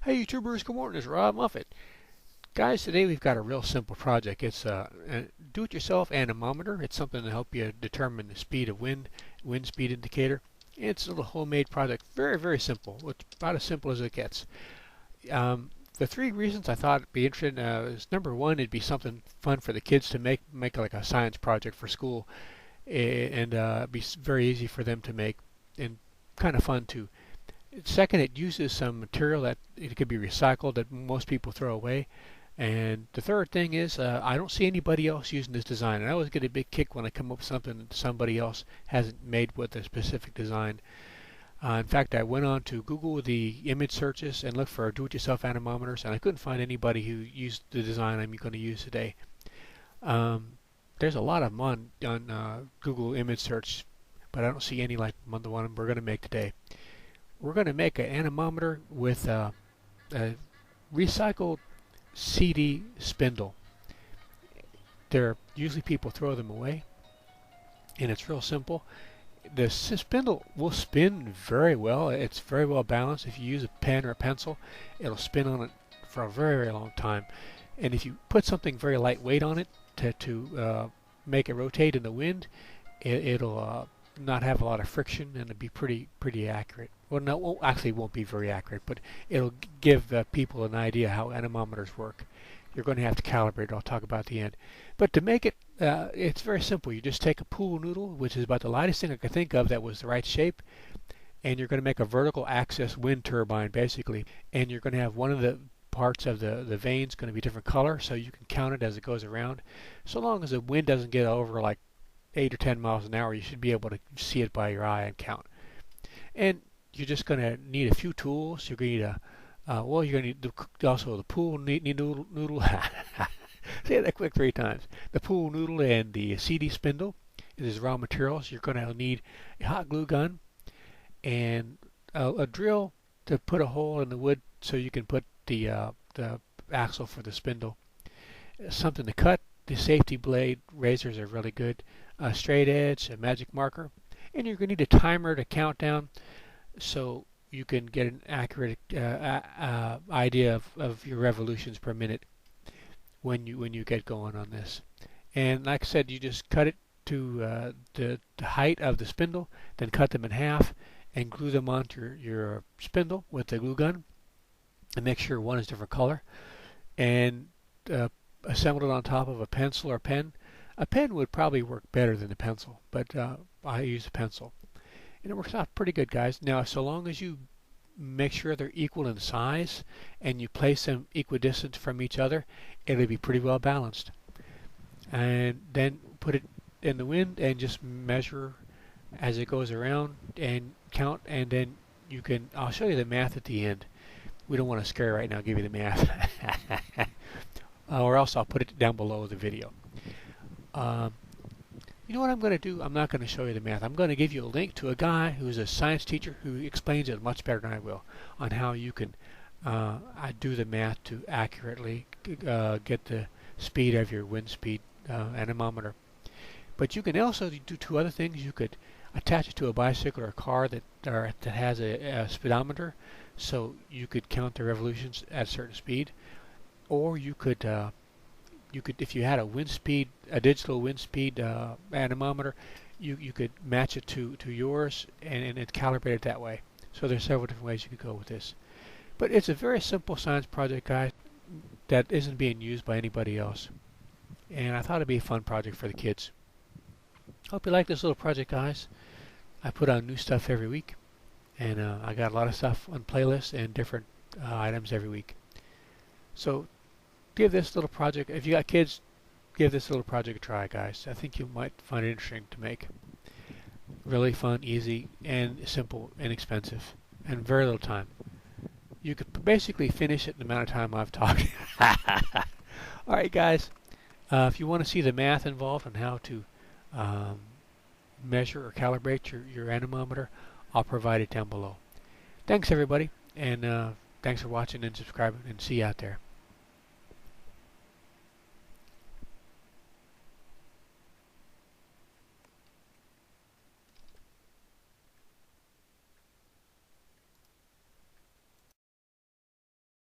Hey YouTubers, good morning, it's Robb Moffett. Guys, today we've got a real simple project. It's a do-it-yourself anemometer. It's something to help you determine the speed of wind speed indicator. It's a little homemade project, very, very simple. It's about as simple as it gets. The three reasons I thought it'd be interesting is number one, it'd be something fun for the kids to make like a science project for school, and be very easy for them to make and kind of fun too. Second, it uses some material that it could be recycled that most people throw away. And the third thing is, I don't see anybody else using this design. And I always get a big kick when I come up with something that somebody else hasn't made with a specific design. In fact, I went on to Google the image searches and looked for do-it-yourself anemometers, and I couldn't find anybody who used the design I'm going to use today. There's a lot of them on Google image search, but I don't see any like the one we're going to make today. We're going to make an anemometer with a recycled CD spindle. Usually people throw them away, and it's real simple. The spindle will spin very well. It's very well balanced. If you use a pen or a pencil, it'll spin on it for a very, very long time. And if you put something very lightweight on it to make it rotate in the wind, it'll not have a lot of friction, and it'll be pretty accurate. Well, no, actually it won't be very accurate, but it'll give people an idea how anemometers work. You're going to have to calibrate it. I'll talk about at the end. But to make it, it's very simple. You just take a pool noodle, which is about the lightest thing I could think of that was the right shape, and you're going to make a vertical axis wind turbine, basically. And you're going to have one of the parts of the vanes going to be different color, so you can count it as it goes around. So long as the wind doesn't get over like 8 or 10 miles an hour, you should be able to see it by your eye and count. And you're just going to need a few tools. You're going to need you're going to need also the pool noodle. Say that quick 3 times. The pool noodle and the CD spindle is raw materials. You're going to need a hot glue gun and a drill to put a hole in the wood so you can put the axle for the spindle. Something to cut. The safety blade razors are really good. A straight edge, a magic marker, and you're going to need a timer to count down so you can get an accurate idea of your revolutions per minute when you get going on this. And like I said, you just cut it to the height of the spindle, then cut them in half and glue them onto your spindle with the glue gun, and make sure one is different color, and assemble it on top of a pencil or pen. A pen would probably work better than a pencil, but I use a pencil. And it works out pretty good, guys. Now, so long as you make sure they're equal in size and you place them equidistant from each other, it'll be pretty well balanced. And then put it in the wind and just measure as it goes around and count, and then I'll show you the math at the end. We don't want to scare you right now, give you the math. Or else I'll put it down below the video. You know what I'm going to do? I'm not going to show you the math. I'm going to give you a link to a guy who's a science teacher who explains it much better than I will on how you can do the math to accurately get the speed of your wind speed anemometer. But you can also do 2 other things. You could attach it to a bicycle or a car that has a speedometer, so you could count the revolutions at a certain speed. Or you could if you had a digital wind speed anemometer, you could match it to yours and it calibrate it that way. So there's several different ways you could go with this. But it's a very simple science project, guys, that isn't being used by anybody else. And I thought it'd be a fun project for the kids. Hope you like this little project, guys. I put on new stuff every week, and I got a lot of stuff on playlists and different items every week. So give this little project, if you got kids, give this little project a try, guys. I think you might find it interesting to make. Really fun, easy, and simple, inexpensive, and very little time. You could basically finish it in the amount of time I've talked. Alright, guys. If you want to see the math involved on how to measure or calibrate your anemometer, I'll provide it down below. Thanks, everybody, and thanks for watching and subscribing, and see you out there.